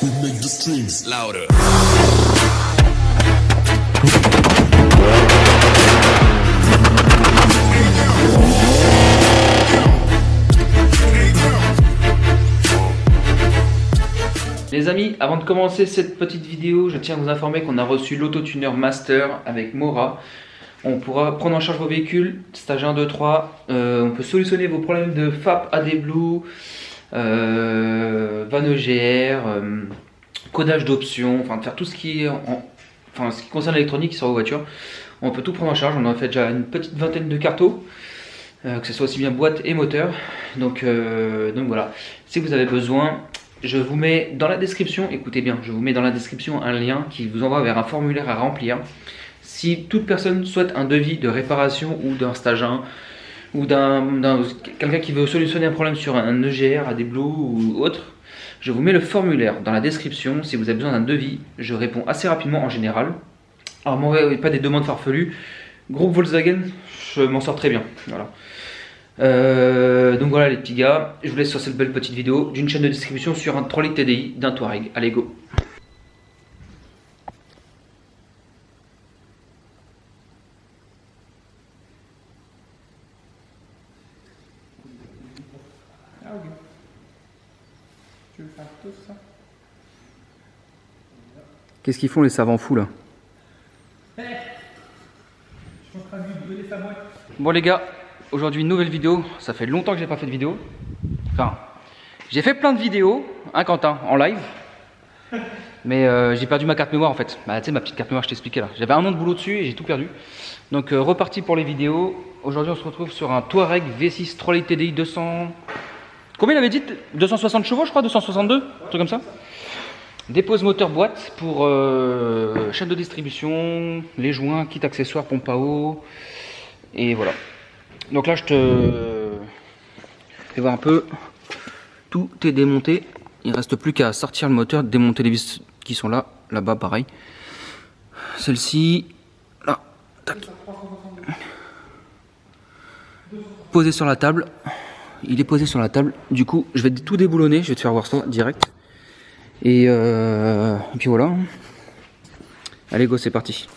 We make the strings louder. Les amis, avant de commencer cette petite vidéo, je tiens à vous informer qu'on a reçu l'autotuner Master avec Mora. On pourra prendre en charge vos véhicules, stage 1, 2, 3. On peut solutionner vos problèmes de FAP, AdBlue, van EGR, codage d'options, enfin faire tout ce qui est ce qui concerne l'électronique sur vos voitures. On peut tout prendre en charge. On a fait déjà une petite vingtaine de cartos, que ce soit aussi bien boîte et moteur. Donc voilà, si vous avez besoin, je vous mets dans la description, écoutez bien, je vous mets dans la description un lien qui vous envoie vers un formulaire à remplir. Si toute personne souhaite un devis de réparation ou d'un stage 1 ou quelqu'un qui veut solutionner un problème sur un EGR, AdBlue ou autre, je vous mets le formulaire dans la description. Si vous avez besoin d'un devis, je réponds assez rapidement en général. Alors m'envoyez pas des demandes farfelues. Groupe Volkswagen, je m'en sors très bien. Voilà. Donc voilà les petits gars, je vous laisse sur cette belle petite vidéo d'une chaîne de distribution sur un 3 litres TDI d'un Touareg. Allez go. Tu veux faire tout ça? Qu'est-ce qu'ils font les savants fous là? Je suis en train de lui donner sa boîte. Bon les gars, aujourd'hui une nouvelle vidéo. Ça fait longtemps que j'ai pas fait de vidéo. Enfin, j'ai fait plein de vidéos, hein Quentin, en live. Mais j'ai perdu ma carte mémoire en fait. Bah tu sais ma petite carte mémoire, je t'expliquais là. J'avais un an de boulot dessus et j'ai tout perdu. Donc reparti pour les vidéos. Aujourd'hui on se retrouve sur un Touareg V6 3 litres TDI 200... Combien il avait dit? 260 chevaux je crois, 262, un truc comme ça. Dépose moteur boîte pour chaîne de distribution, les joints, kit accessoires, pompe à eau. Et voilà. Donc là je te fais voir un peu. Tout est démonté. Il ne reste plus qu'à sortir le moteur, démonter les vis qui sont là. Là-bas pareil. Celle-ci, là, tac. Posé sur la table. Il est posé sur la table. Du coup, je vais tout déboulonner. Je vais te faire voir ça direct. Et puis voilà. Allez, go, c'est parti.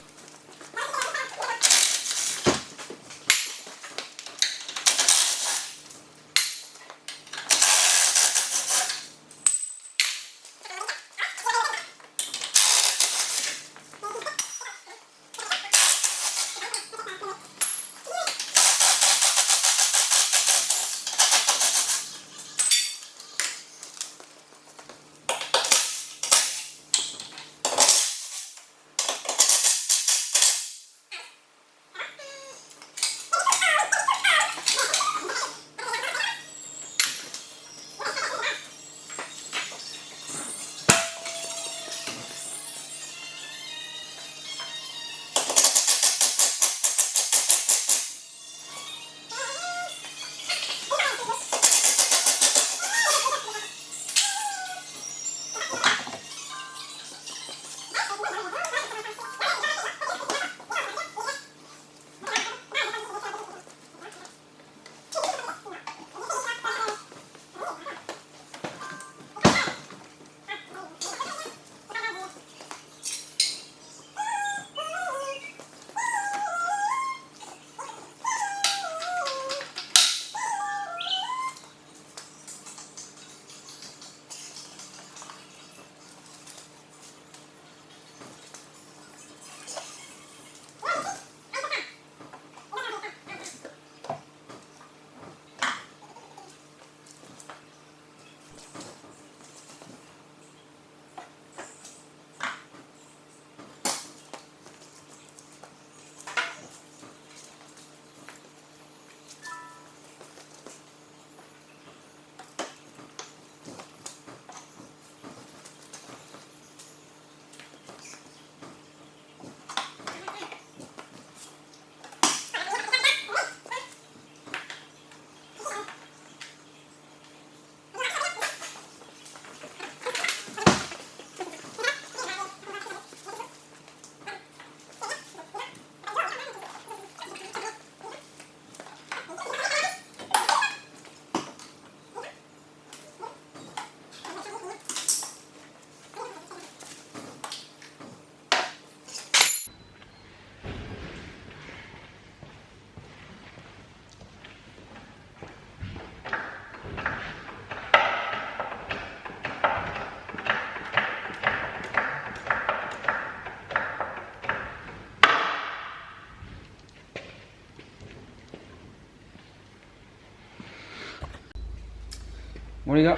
les gars,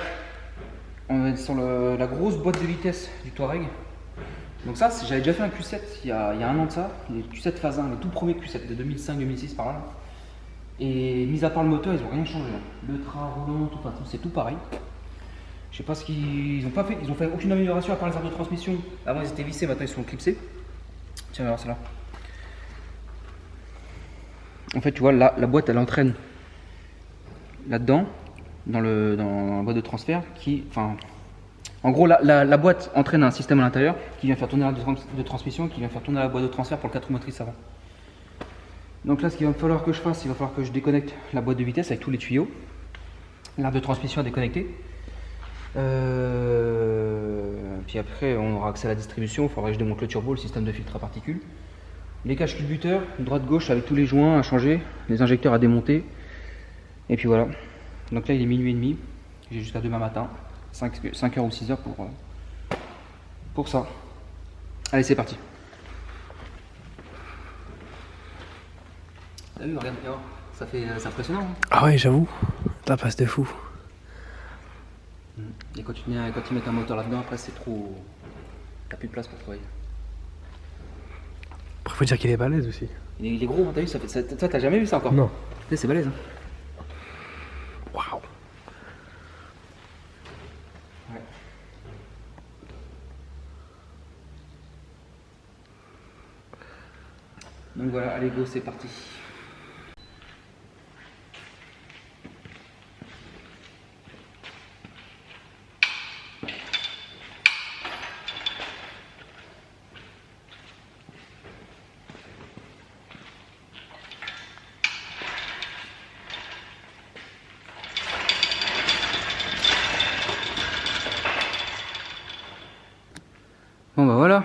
on va être sur la grosse boîte de vitesse du Touareg. Donc ça, j'avais déjà fait un Q7 il y a un an de ça, les Q7 phase 1, les tout premiers Q7 de 2005-2006 par là. Et mis à part le moteur, ils n'ont rien changé. Le train roulant, tout, enfin, c'est tout pareil. Je sais pas ce qu'ils ont pas fait, ils ont fait aucune amélioration à part les arbres de transmission. Avant ils étaient vissés, maintenant ils sont clipsés. Tiens, regarde celle-là. En fait, tu vois, là, la boîte elle entraîne là-dedans, dans la boîte de transfert, en gros, la boîte entraîne un système à l'intérieur qui vient faire tourner l'arbre de transmission, qui vient faire tourner la boîte de transfert pour le 4 roues motrices avant. Donc là, ce qu'il va falloir que je fasse, il va falloir que je déconnecte la boîte de vitesse avec tous les tuyaux. L'arbre de transmission à déconnecter. Puis après, on aura accès à la distribution. Il faudra que je démonte le turbo, le système de filtre à particules. Les caches culbuteurs, droite-gauche avec tous les joints à changer, les injecteurs à démonter. Et puis voilà. Donc là, il est minuit et demi. J'ai jusqu'à demain matin, 5h ou 6h pour ça. Allez, c'est parti. T'as vu, regarde, c'est impressionnant. Hein. Ah ouais, j'avoue, ça passe de fou. Et quand ils mettent un moteur là-dedans, après c'est trop. T'as plus de place pour travailler. Après, faut dire qu'il est balèze aussi. Il est gros, hein, t'as vu ça, t'as jamais vu ça encore? Non. C'est balèze. Hein. Waouh. Ouais. Donc voilà, allez go, c'est parti. Bon bah voilà,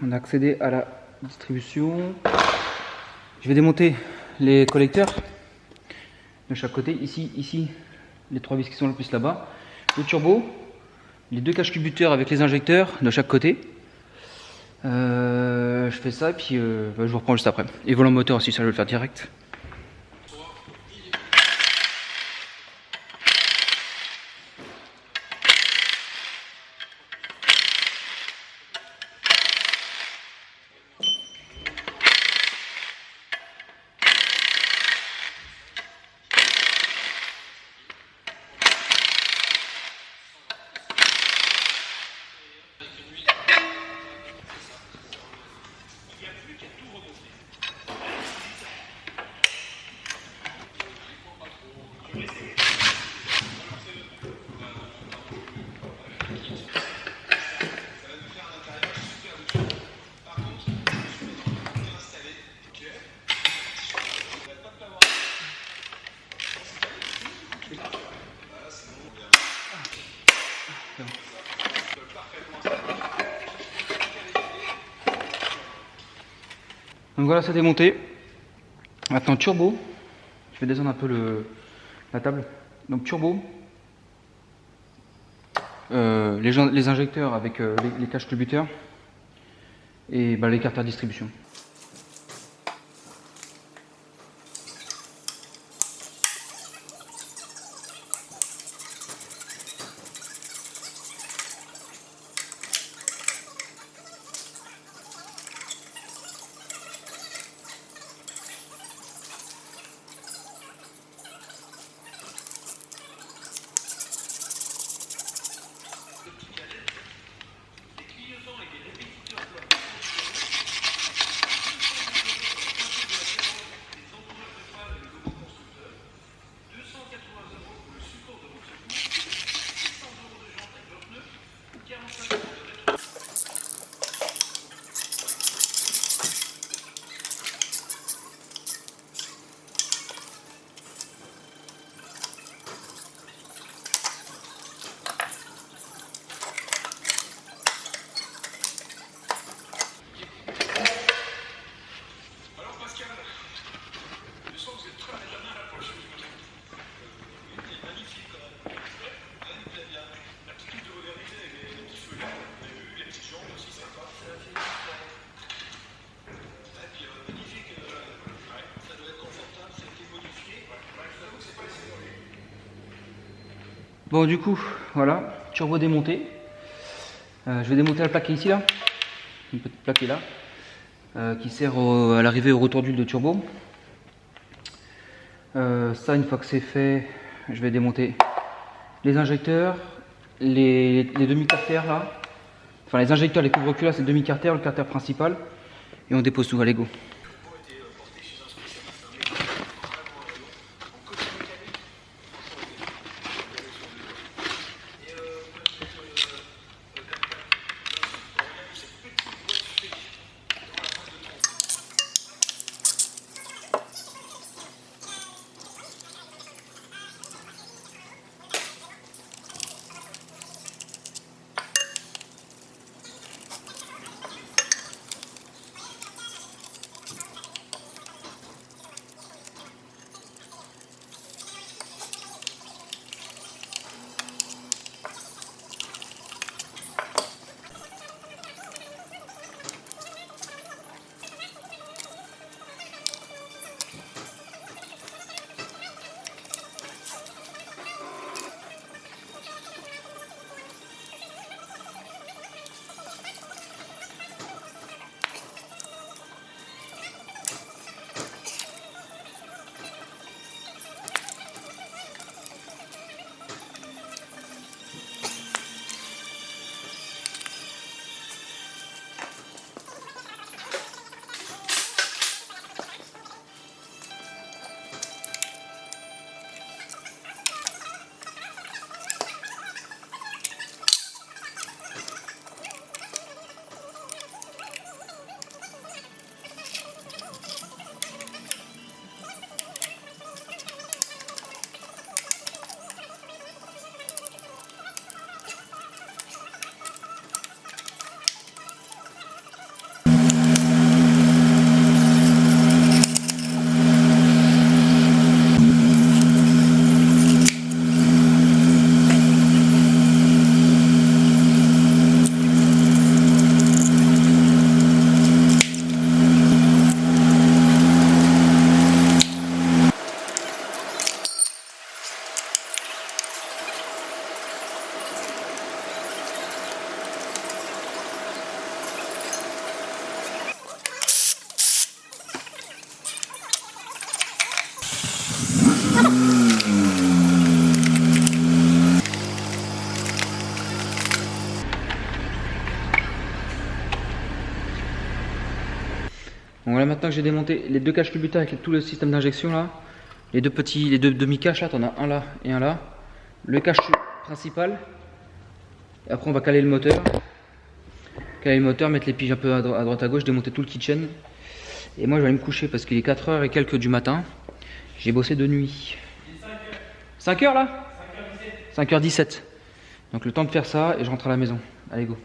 on a accédé à la distribution. Je vais démonter les collecteurs de chaque côté. Ici, les 3 vis qui sont le plus là-bas. Le turbo, les 2 caches culbuteurs avec les injecteurs de chaque côté. Je fais ça et puis je vous reprends juste après. Et volant moteur aussi, ça je vais le faire direct. Donc voilà, c'est démonté. Maintenant turbo. Je vais descendre un peu la table. Donc turbo. Les injecteurs avec les caches culbuteurs. Et les cartes à distribution. Bon du coup, voilà, turbo démonté. Je vais démonter la plaque qui est ici là. Une petite plaque qui est là. Qui sert à l'arrivée au retour d'huile de turbo. Ça, une fois que c'est fait, je vais démonter les injecteurs, les demi-carters là. Enfin les injecteurs, les couvre-culs là, c'est le demi-carter, le carter principal. Et on dépose tout, allez go. Donc voilà, maintenant que j'ai démonté les deux caches Louboutin avec tout le système d'injection là, les deux demi-caches là, t'en as un là et un là, le cache principal, et après on va caler le moteur, mettre les piges un peu à droite à gauche, démonter tout le kitchen, et moi je vais aller me coucher parce qu'il est 4h et quelques du matin, j'ai bossé de nuit. 5h là 5h17. Donc le temps de faire ça et je rentre à la maison. Allez go.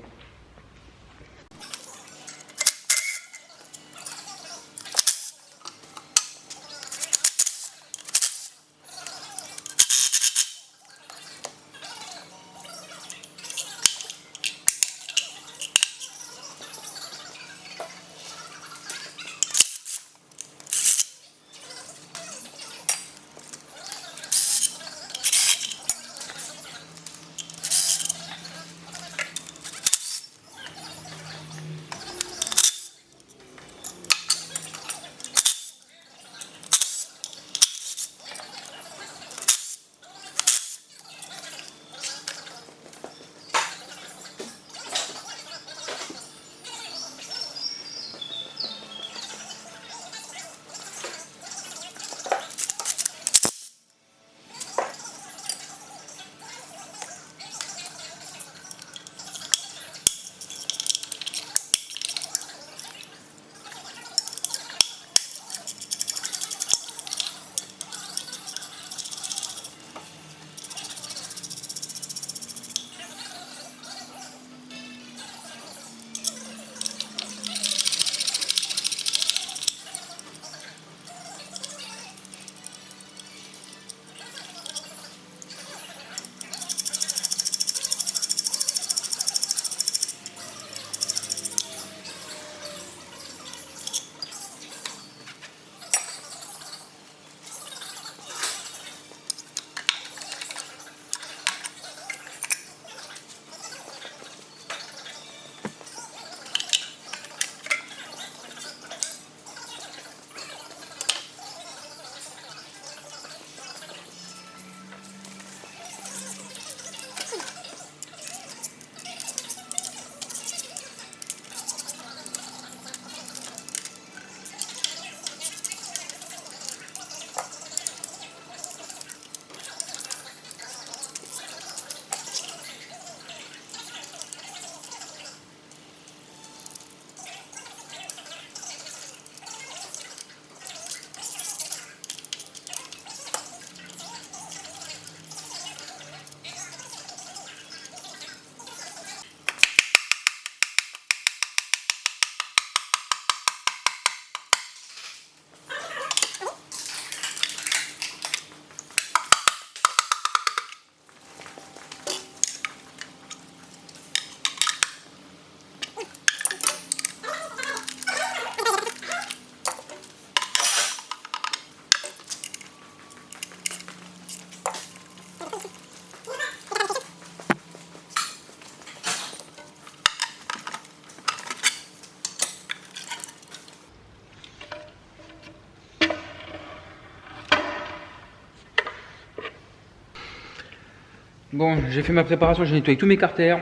Bon, j'ai fait ma préparation, j'ai nettoyé tous mes carters,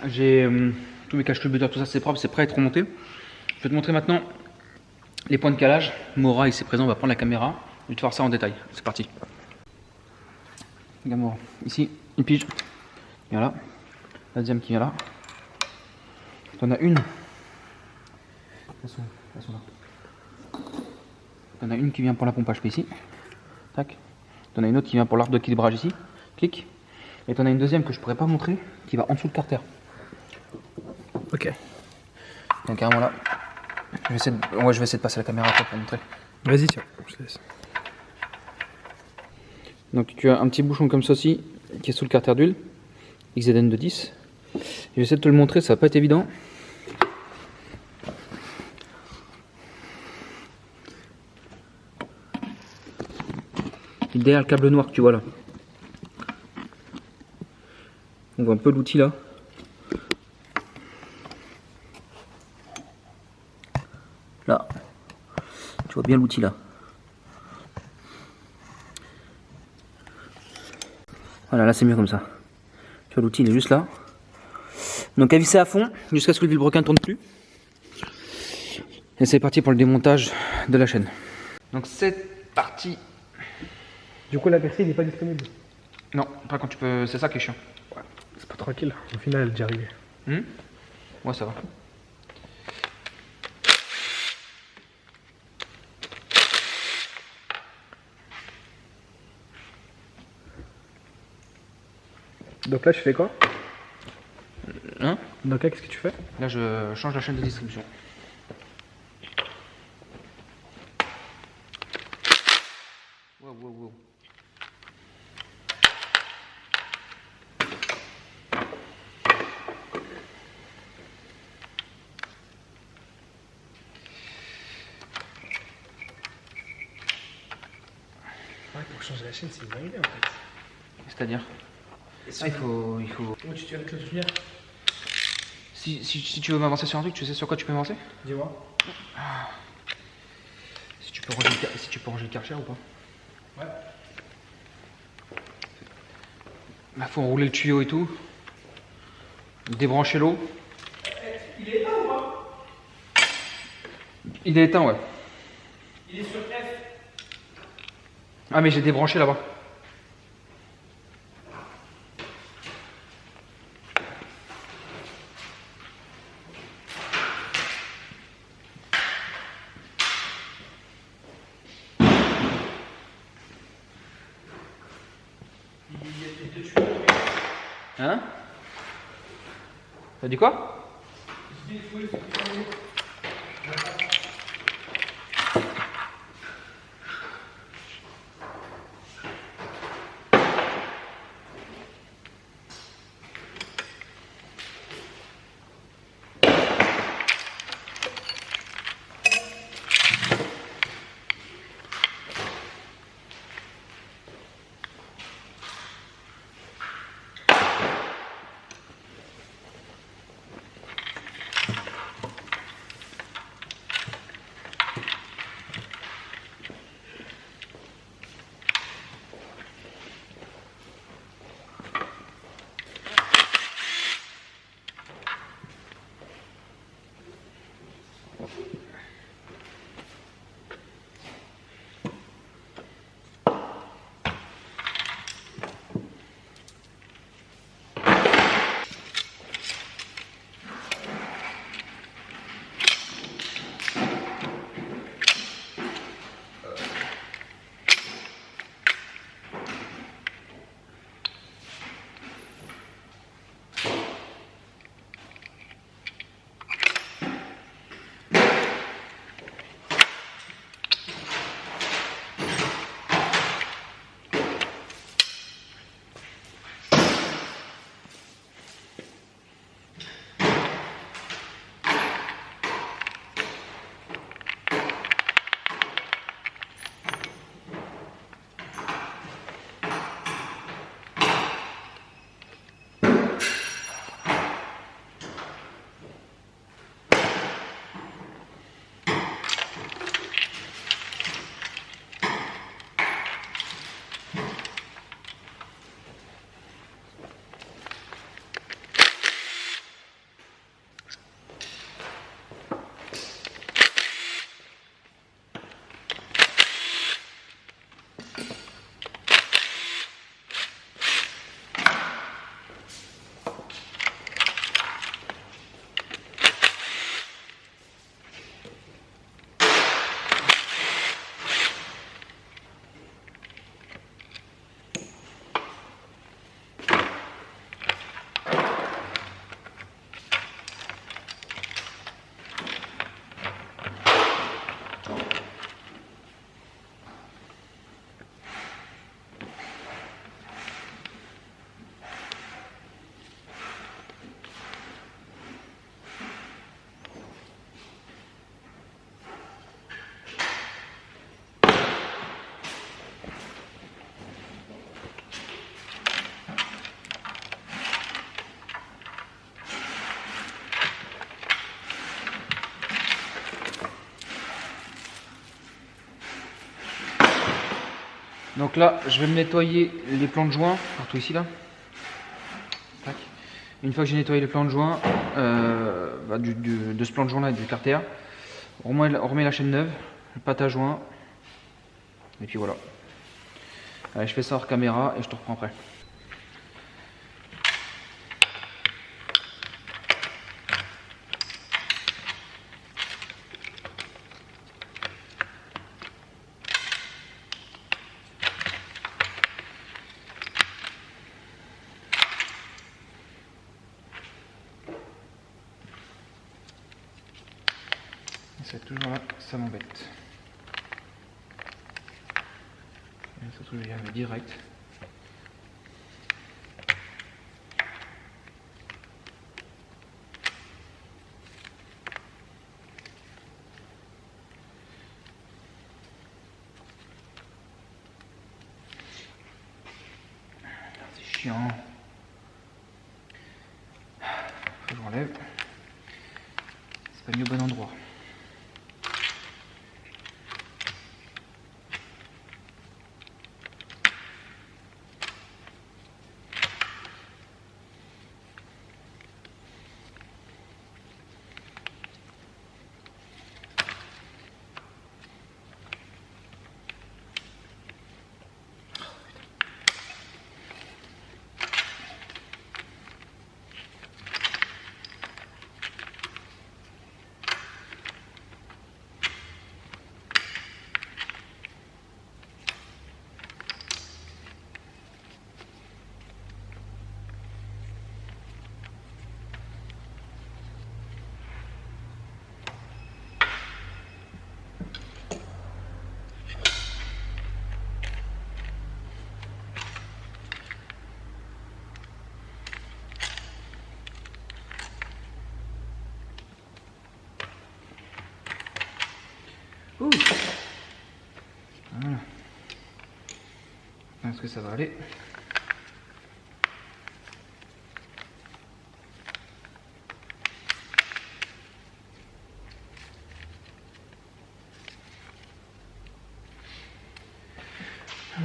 j'ai tous mes cache-culbuteurs, tout ça c'est propre, c'est prêt à être remonté. Je vais te montrer maintenant les points de calage. Mora ici présent, on va prendre la caméra, je vais te faire ça en détail. C'est parti. Regarde Mora, ici une pige, viens là, la deuxième qui vient là. T'en as une. Elles sont là. T'en as une qui vient pour la pompage ici. Tac. T'en as une autre qui vient pour l'arbre d'équilibrage ici. Clic. Et t'en as une deuxième que je pourrais pas montrer qui va en dessous le carter. Ok. Donc carrément là. Je vais essayer de passer la caméra après pour montrer. Vas-y, tiens, je te laisse. Donc tu as un petit bouchon comme ceci qui est sous le carter d'huile. XZN de 10. Et je vais essayer de te le montrer, ça va pas être évident. Derrière le câble noir que tu vois là. On voit un peu l'outil là. Là. Tu vois bien l'outil là. Voilà, là c'est mieux comme ça. Tu vois l'outil il est juste là. Donc à visser à fond jusqu'à ce que le vilebrequin ne tourne plus. Et c'est parti pour le démontage de la chaîne. Donc c'est parti. Du coup, la percée n'est pas disponible. Non, par contre tu peux. C'est ça qui est chiant. C'est pas tranquille. Au final, elle est déjà arrivée. Ouais, ça va. Donc là, je fais quoi? Hein? Donc là, qu'est-ce que tu fais? Là je change la chaîne de distribution. Wow, wow, wow. Ouais, pour changer la chaîne, c'est une bonne idée en fait. C'est-à-dire? Ah, il faut. Où tu avec le lumière? Si tu veux m'avancer sur un truc, tu sais sur quoi tu peux m'avancer? Dis-moi. Si tu peux ranger le karcher ou pas? Ouais. Bah faut enrouler le tuyau et tout. Débrancher l'eau. Il est éteint ou pas? Il est éteint, ouais. Il est sur F. Ah mais j'ai débranché là-bas. Hein? T'as dit quoi? Donc là, je vais me nettoyer les plans de joint, partout ici là. Tac. Une fois que j'ai nettoyé les plans de joint, de ce plan de joint là et du carter, on remet la chaîne neuve, le pâte à joint, et puis voilà. Allez, je fais ça hors caméra et je te reprends après. C'est toujours là, ça m'embête. Surtout, je vais y aller direct. C'est chiant. Faut que je relève. C'est pas mis au bon endroit. Ouh. Voilà. Est-ce que ça va aller? Ouais.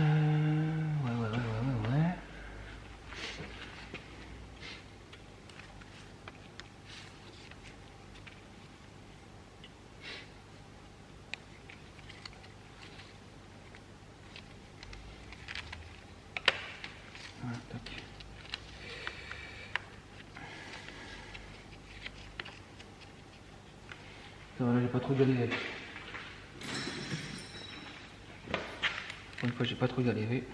Voilà, tac. Ça va, là, j'ai pas trop galéré. Pour une fois, j'ai pas trop galéré.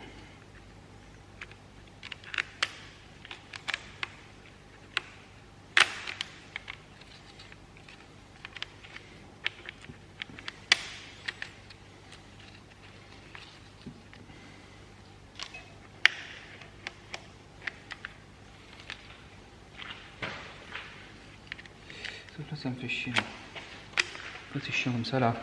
Sauf là, ça me fait chier. Là, c'est chiant comme ça là.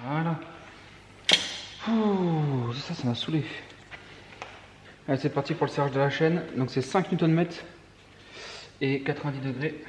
Voilà. Ouh, ça m'a saoulé. Allez, c'est parti pour le serrage de la chaîne. Donc c'est 5 Nm et 90 degrés.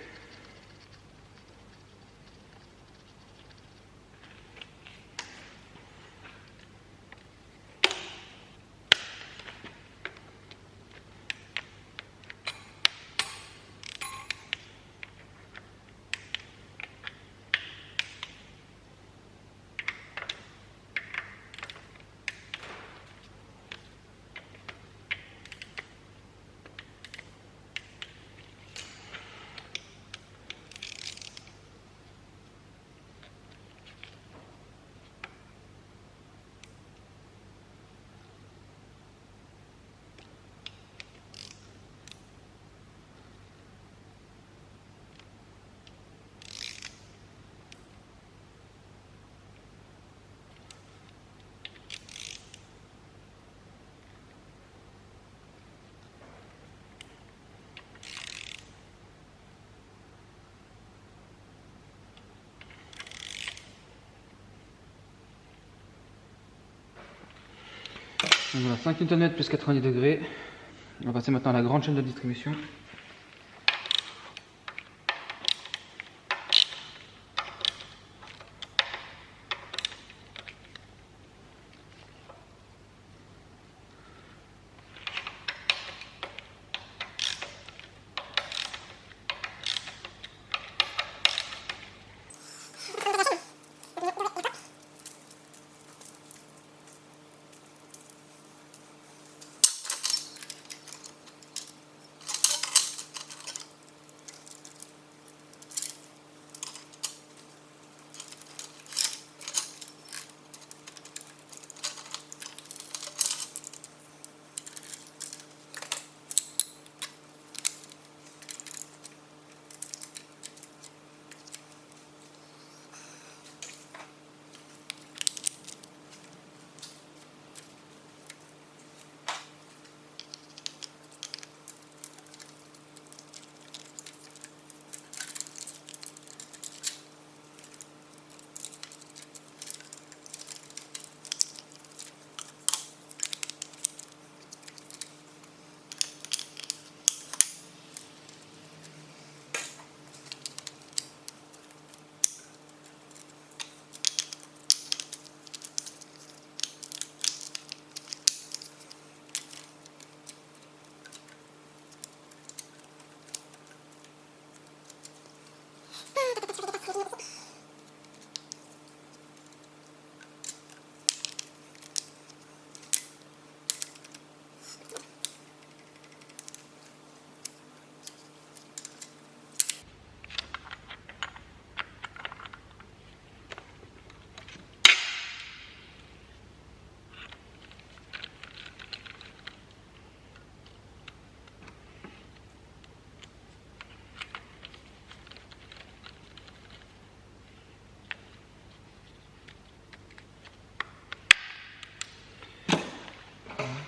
Donc voilà, 5 Nm plus 90 degrés. On va passer maintenant à la grande chaîne de distribution.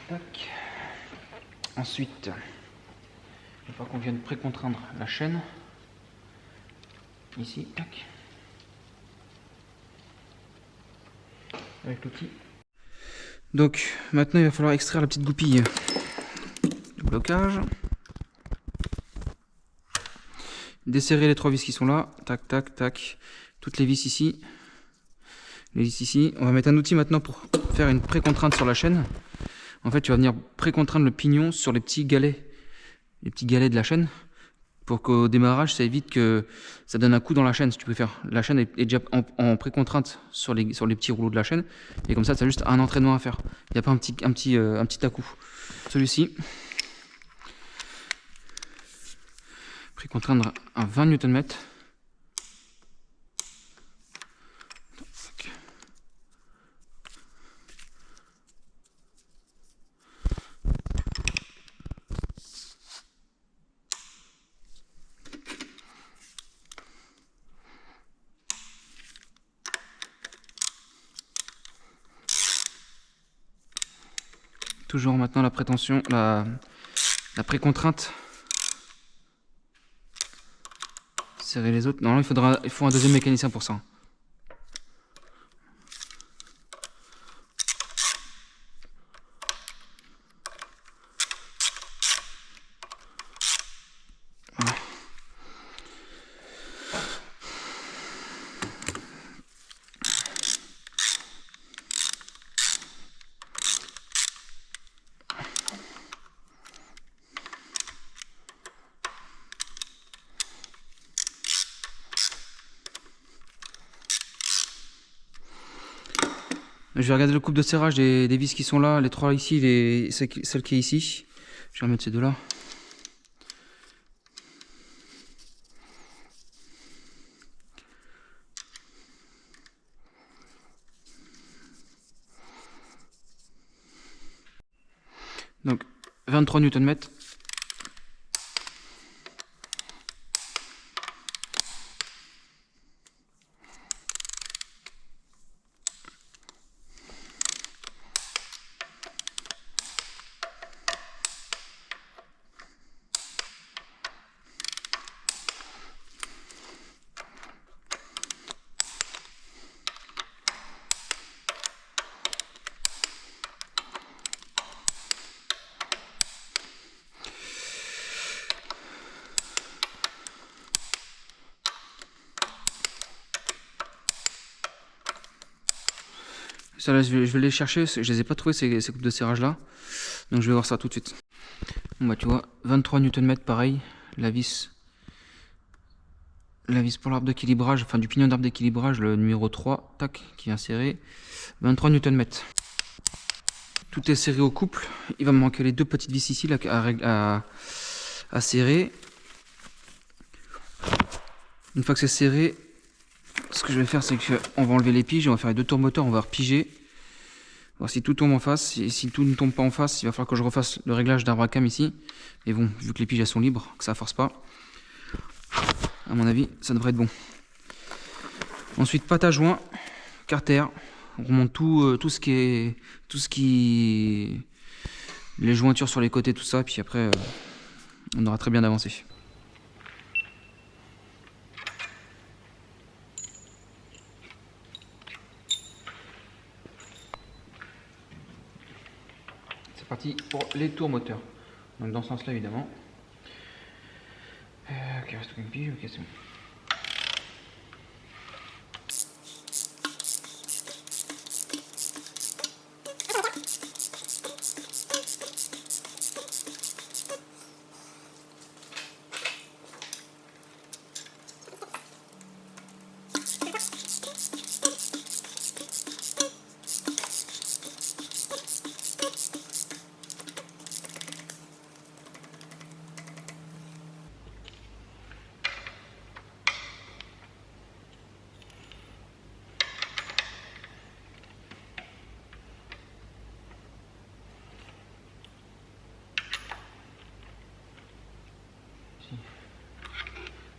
Tac. Ensuite, une fois qu'on vient de pré-contraindre la chaîne, ici, tac, avec l'outil. Donc maintenant il va falloir extraire la petite goupille de blocage, desserrer les 3 vis qui sont là, tac tac tac, toutes les vis ici, les vis ici. On va mettre un outil maintenant pour faire une pré-contrainte sur la chaîne. En fait, tu vas venir pré-contraindre le pignon sur les petits galets de la chaîne, pour qu'au démarrage, ça évite que ça donne un coup dans la chaîne, si tu préfères. La chaîne est déjà en pré-contrainte sur les petits rouleaux de la chaîne, et comme ça, tu as juste un entraînement à faire. Il n'y a pas un petit à-coup. Celui-ci, pré-contraindre à 20 Nm. Toujours maintenant la prétention, la pré-contrainte. Serrer les autres. Non, il faut un deuxième mécanicien pour ça. Voilà. Je vais regarder le couple de serrage des vis qui sont là, les 3 ici, celle qui est ici. Je vais remettre ces 2 là. Donc 23 Nm. Ça là, je vais les chercher, je les ai pas trouvés ces coupes de serrage là. Donc je vais voir ça tout de suite. Bon bah tu vois, 23 Nm pareil, la vis pour l'arbre d'équilibrage, enfin du pignon d'arbre d'équilibrage, le numéro 3, tac, qui vient serrer, 23 Nm. Tout est serré au couple, il va me manquer les deux petites vis ici là, à serrer. Une fois que c'est serré, ce que je vais faire, c'est qu'on va enlever les piges, on va faire les deux tours moteurs, on va repiger. Voir si tout tombe en face. Et si tout ne tombe pas en face, il va falloir que je refasse le réglage d'arbre à cam ici. Mais bon, vu que les piges elles sont libres, que ça force pas, à mon avis, ça devrait être bon. Ensuite, pâte à joint, carter. On remonte tout ce qui est les jointures sur les côtés, tout ça. Puis après, on aura très bien avancé. C'est parti pour les tours moteurs. Donc dans ce sens là évidemment. Ok, reste une pige, ok c'est bon.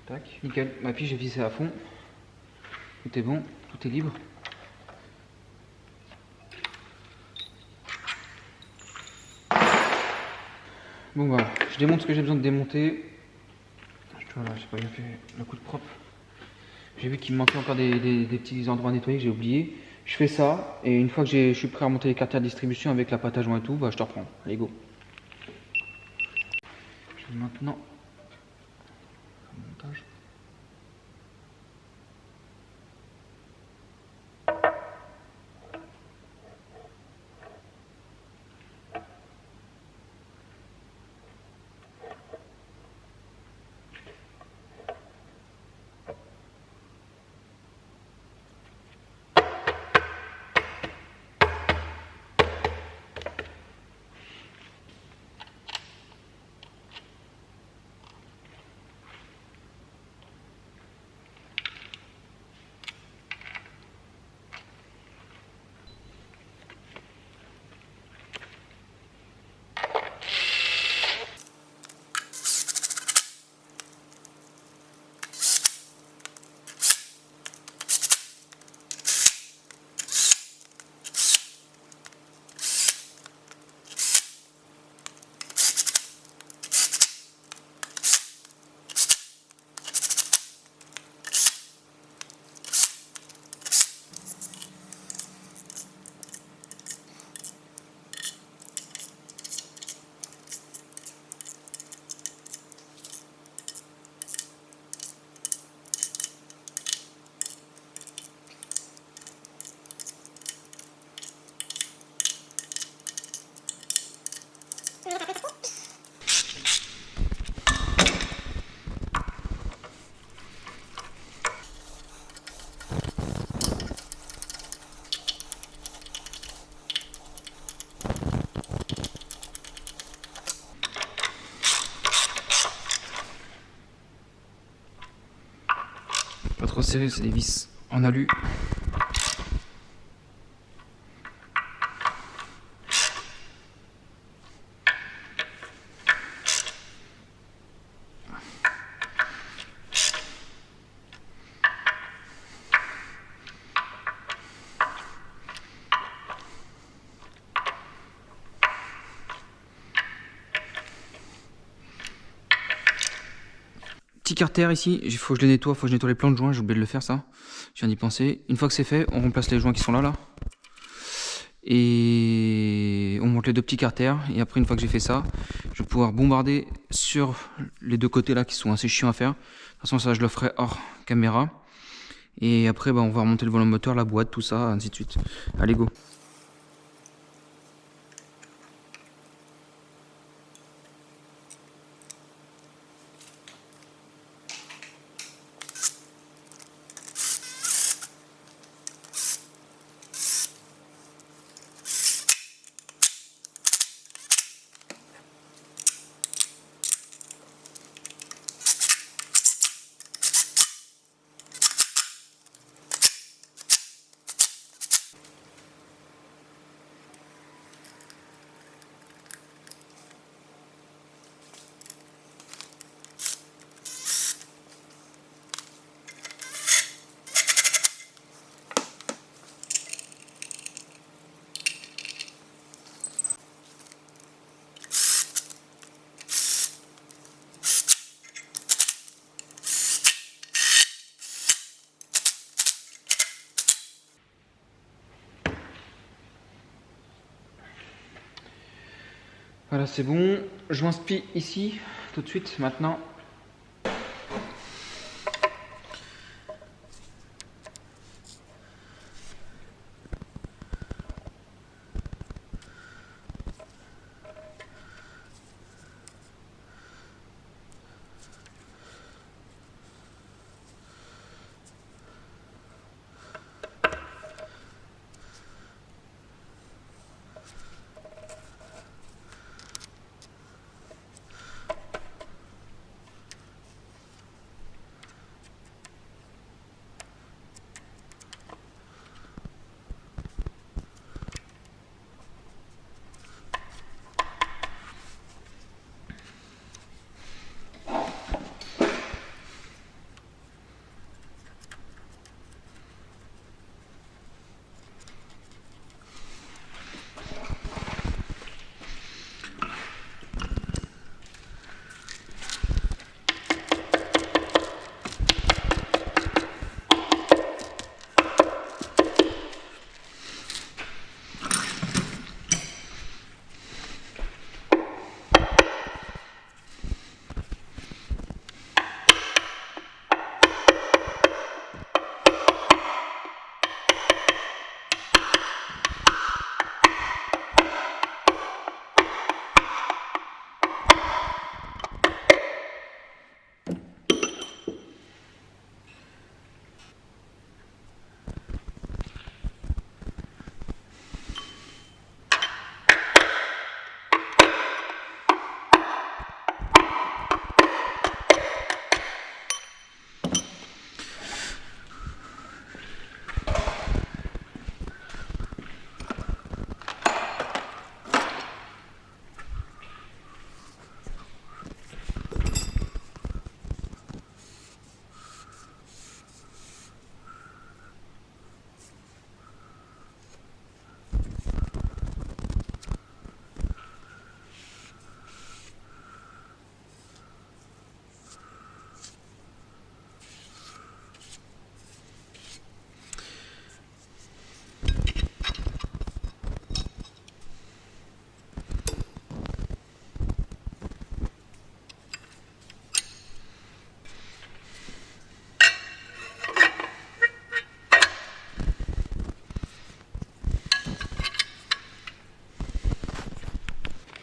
Tac, nickel, ma pige est vissée à fond. Tout est bon, tout est libre. Bon voilà, je démonte ce que j'ai besoin de démonter. Voilà, j'ai pas bien fait le coup de propre. J'ai vu qu'il me manquait encore des petits endroits à nettoyer que j'ai oublié. Je fais ça et une fois que je suis prêt à monter les carters de distribution avec la pâte à joint et tout, bah, je te reprends. Allez go. Je vais maintenant faire le montage. Pas trop serré, c'est des vis en alu. Petit carter ici, il faut que je les nettoie, faut que je nettoie les plans de joints, j'ai oublié de le faire ça. Je viens d'y penser. Une fois que c'est fait, on remplace les joints qui sont là. Et on monte les deux petits carters. Et après, une fois que j'ai fait ça, je vais pouvoir bombarder sur les deux côtés là qui sont assez chiants à faire. De toute façon, ça je le ferai hors caméra. Et après, bah, on va remonter le volant moteur, la boîte, tout ça, ainsi de suite. Allez, go! Voilà, c'est bon. Joint spi ici, tout de suite, maintenant.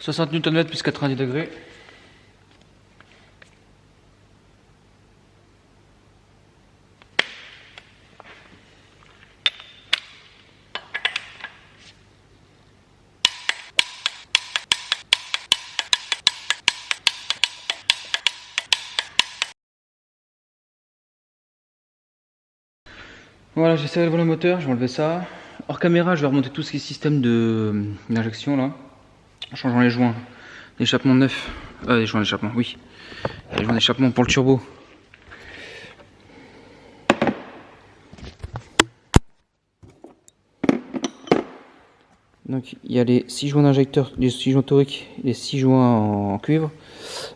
« 60 Nm plus 90 degrés. » Voilà, j'ai serré le volant moteur, je vais enlever ça. Hors caméra, je vais remonter tout ce qui est système d'injection là, en changeant les joints d'échappement neuf. Les joints d'échappement, oui. Les joints d'échappement pour le turbo. Donc il y a les 6 joints d'injecteur, les 6 joints toriques, les 6 joints en cuivre,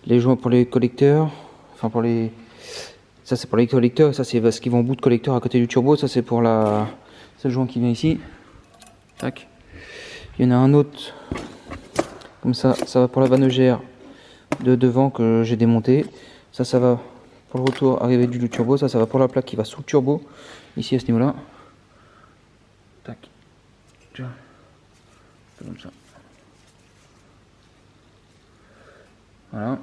les joints pour les collecteurs, enfin pour les... Ça c'est pour les collecteurs, et ça c'est ce qui va en bout de collecteur à côté du turbo, ça c'est pour la... C'est le joint qui vient ici. Tac. Il y en a un autre, comme ça va pour la vanne EGR de devant que j'ai démonté. Ça va pour le retour arrivé du turbo, ça va pour la plaque qui va sous le turbo, ici à ce niveau là. Tac. Tiens. Comme ça. Voilà.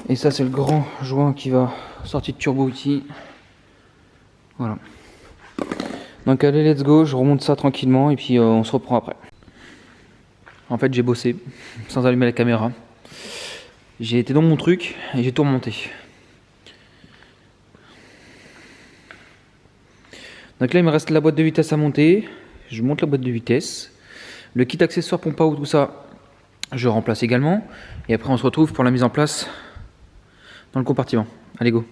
Et ça c'est le grand joint qui va sortir de turbo ici. Voilà. Donc allez, let's go, je remonte ça tranquillement et puis on se reprend après. En fait j'ai bossé sans allumer la caméra. J'ai été dans mon truc et j'ai tout remonté. Donc là il me reste la boîte de vitesse à monter. Je monte la boîte de vitesse. Le kit accessoire pompe à eau, tout ça, je remplace également. Et après on se retrouve pour la mise en place dans le compartiment. Allez go.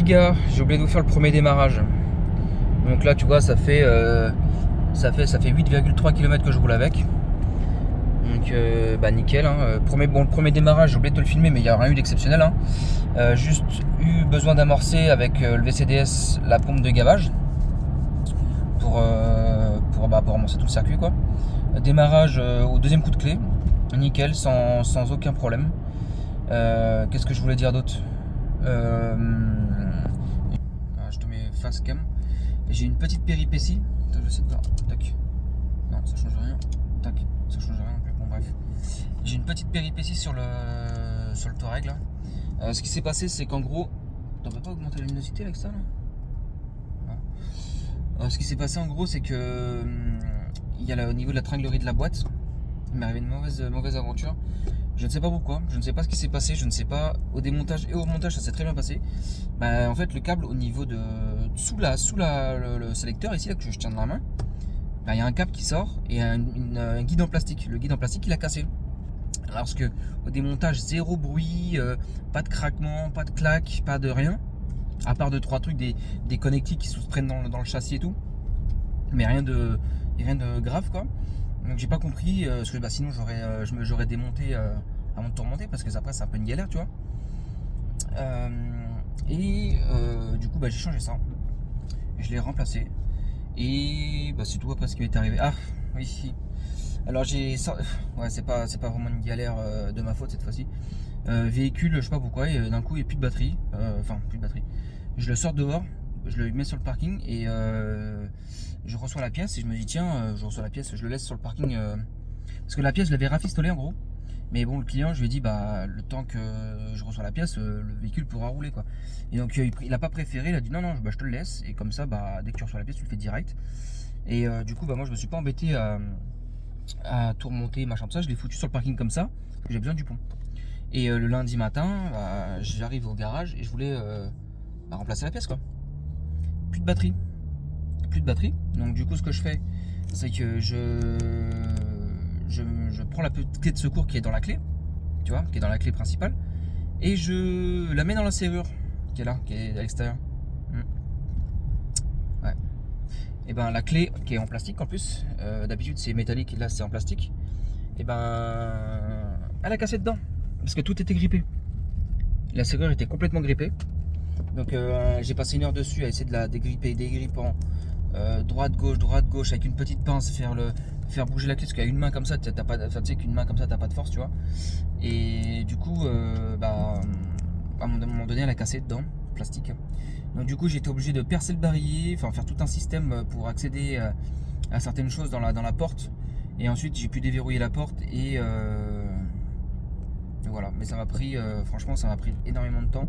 petits gars, j'ai oublié de vous faire le premier démarrage. Donc là tu vois ça fait 8,3 km que je roule avec. Donc nickel hein. Le premier démarrage, j'ai oublié de te le filmer mais il n'y a rien eu d'exceptionnel hein. Juste eu besoin d'amorcer avec le VCDS la pompe de gavage pour amorcer tout le circuit quoi. Démarrage au deuxième coup de clé, nickel, sans aucun problème. Qu'est-ce que je voulais dire d'autre? Je te mets face cam. J'ai une petite péripétie. Attends, je vais essayer de voir. Tac. Non, ça change rien. Tac. Ça change rien non plus. Bon, bref. J'ai une petite péripétie sur le Touareg là. Ce qui s'est passé, c'est qu'en gros. On peut pas augmenter la luminosité avec ça là? Non. Ce qui s'est passé en gros, c'est que. Il y a là, au niveau de la tringlerie de la boîte. Il m'est arrivé une mauvaise aventure. Je ne sais pas pourquoi, je ne sais pas ce qui s'est passé, je ne sais pas. Au démontage et au remontage, ça s'est très bien passé. En fait, le câble au niveau de sous le sélecteur ici là que je tiens dans la main, il y a un câble qui sort et un guide en plastique. Le guide en plastique, il a cassé. Alors que au démontage, zéro bruit, pas de craquement, pas de claque, pas de rien, à part 2-3 trucs, des connectiques qui se prennent dans le châssis et tout, mais rien de grave quoi. Donc j'ai pas compris, parce que sinon j'aurais démonté avant de tout remonter, parce que après c'est un peu une galère tu vois. Du coup j'ai changé ça, je l'ai remplacé, et c'est tout après ce qui m'est arrivé. Ah oui, si. Alors j'ai ça, ouais c'est pas vraiment une galère de ma faute cette fois-ci. Véhicule, je sais pas pourquoi, d'un coup il n'y a plus de batterie, plus de batterie. Je le sors dehors, je le mets sur le parking et je reçois la pièce et je me dis tiens, je reçois la pièce, je le laisse sur le parking parce que la pièce je l'avais rafistolée en gros, mais bon le client je lui ai dit le temps que je reçois la pièce, le véhicule pourra rouler quoi. Et donc il a pas préféré, il a dit non je te le laisse, et comme ça dès que tu reçois la pièce tu le fais direct. Et du coup moi je me suis pas embêté à tout remonter machin tout ça, je l'ai foutu sur le parking comme ça parce que j'ai besoin du pont. Et le lundi matin j'arrive au garage et je voulais remplacer la pièce quoi. Plus de batterie. Donc du coup ce que je fais, c'est que je prends la petite clé de secours qui est dans la clé, tu vois, qui est dans la clé principale, et je la mets dans la serrure qui est là, qui est à l'extérieur. Ouais. Et la clé qui est en plastique en plus, d'habitude c'est métallique, là c'est en plastique, et elle a cassé dedans parce que tout était grippé. La serrure était complètement grippée. Donc j'ai passé une heure dessus à essayer de la dégripper, dégrippant, droite gauche avec une petite pince, faire bouger la clé, parce qu'à une main comme ça, tu sais qu'une main comme ça t'as pas de force tu vois. Et du coup à un moment donné elle a cassé dedans, plastique. Donc du coup j'ai été obligé de percer le barillet, faire tout un système pour accéder à certaines choses dans la porte. Et ensuite j'ai pu déverrouiller la porte et voilà. Mais ça m'a pris, franchement ça m'a pris énormément de temps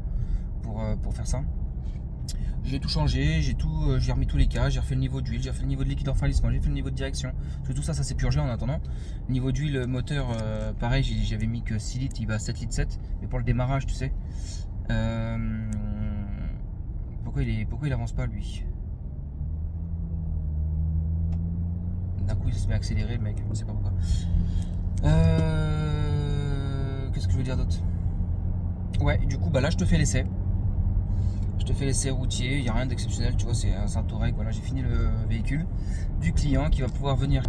pour faire ça. J'ai tout changé, j'ai remis tous les cas, j'ai refait le niveau d'huile, j'ai refait le niveau de liquide refroidissement, j'ai fait le niveau de direction, parce que tout ça s'est purgé en attendant. Niveau d'huile moteur, pareil, j'avais mis que 6 litres, il va à 7 litres 7, mais pour le démarrage tu sais. Pourquoi il avance pas lui? D'un coup il se met à accélérer le mec, je sais pas pourquoi. Qu'est-ce que je veux dire d'autre? Ouais, du coup là je te fais l'essai. Je te fais l'essai routier, il n'y a rien d'exceptionnel, tu vois, c'est un Touareg. Voilà, j'ai fini le véhicule du client qui va pouvoir venir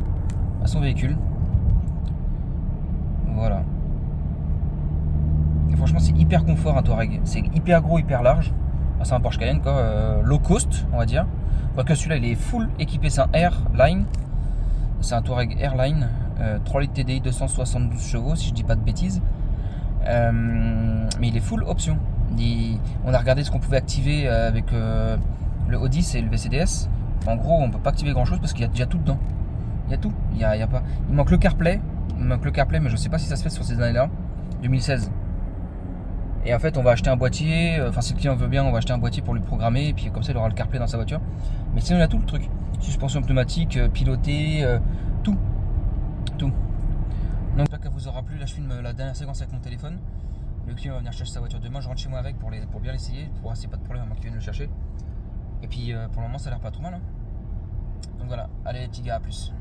à son véhicule. Voilà. Et franchement, c'est hyper confort un Touareg. C'est hyper gros, hyper large. C'est un Porsche Cayenne, quoi, low cost, on va dire. Quoique celui-là, il est full équipé, c'est un Airline. C'est un Touareg Airline, 3 litres TDI, 272 chevaux, si je dis pas de bêtises. Mais il est full option. On a regardé ce qu'on pouvait activer avec le Audi et le VCDS. En gros, on peut pas activer grand chose parce qu'il y a déjà tout dedans. Il y a tout. Il manque le CarPlay. Mais je sais pas si ça se fait sur ces années-là. 2016. Et en fait, on va acheter un boîtier. Si le client veut bien, on va acheter un boîtier pour lui programmer. Et puis comme ça, il aura le CarPlay dans sa voiture. Mais sinon, il y a tout le truc. Suspension pneumatique, piloté, tout. Donc, j'espère que ça vous aura plu. Là, je filme la dernière séquence avec mon téléphone. Le client va venir chercher sa voiture demain, je rentre chez moi avec pour bien l'essayer, pour voir s'il n'y a pas de problème à moi qui vienne le chercher. Et puis pour le moment ça a l'air pas trop mal hein. Donc voilà, allez les petits gars, à plus.